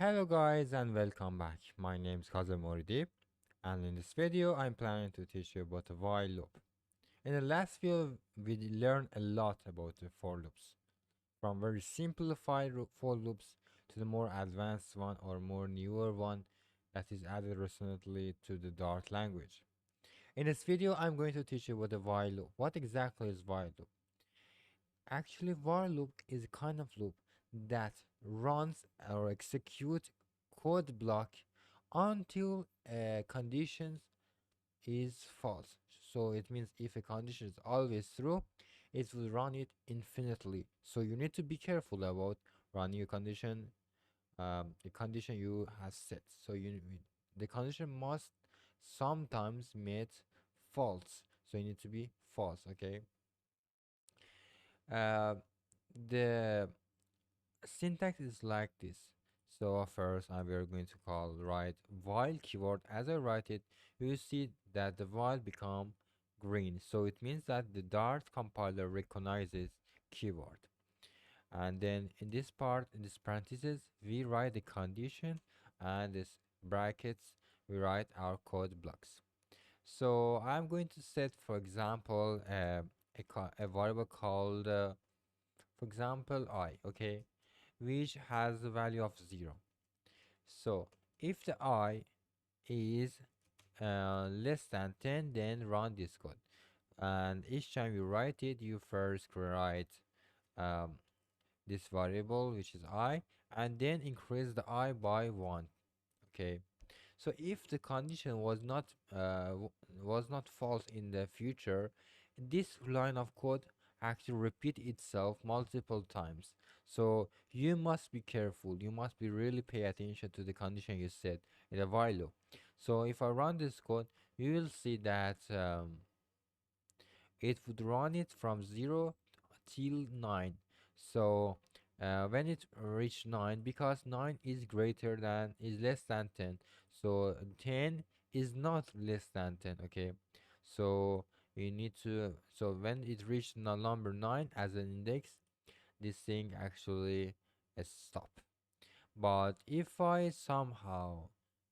Hello guys and welcome back. My name is Kazem Moridi, and in this video I'm planning to teach you about a while loop. In the last video we learned a lot about the for loops, from very simplified for loops to the more advanced one or more newer one that is added recently to the Dart language. In this video I'm going to teach you about the while loop. What exactly is while loop? Actually, while loop is a kind of loop that runs or executes code block until a condition is false. So it means if a condition is always true, it will run it infinitely. So you need to be careful about running a condition, the condition you have set. So the condition must sometimes meet false. So you need to be false. Okay. Uh, the syntax is like this. So first we are going to call write while keyword. As I write it, you see that the while become green, so it means that the Dart compiler recognizes keyword. And then in this part, in this parentheses, we write the condition, and this brackets we write our code blocks. So I'm going to set, for example, a variable called for example I, okay, which has the value of 0. So if the I is less than 10, then run this code. And each time you write it, you first write um, this variable, which is I, and then increase the I by 1. Okay. So if the condition was not false in the future, this line of code actually repeat itself multiple times. So you must be careful. You must be really pay attention to the condition you set in a while loop. So if I run this code, you will see that it would run it from 0 till 9. So when it reach 9, because 9 is less than 10, so 10 is not less than 10. Okay, so you need to, so when it reached number 9 as an index, this thing actually stop. But if I somehow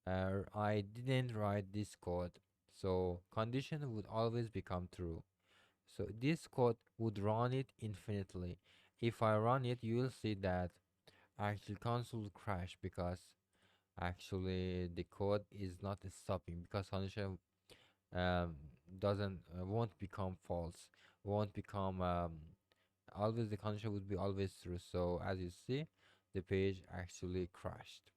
I didn't write this code, so condition would always become true. So this code would run it infinitely. If I run it, you will see that actually console will crash, because actually the code is not stopping, because condition um, doesn't won't become false, won't become always, the condition would be always true. So as you see, the page actually crashed.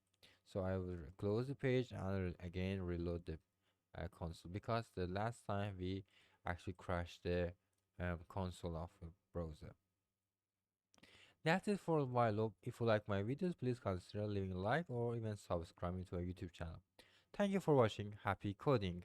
So I will close the page and again reload the console, because the last time we actually crashed the console of the browser. That's it for a while loop. If you like my videos, please consider leaving a like or even subscribing to my YouTube channel. Thank you for watching. Happy coding!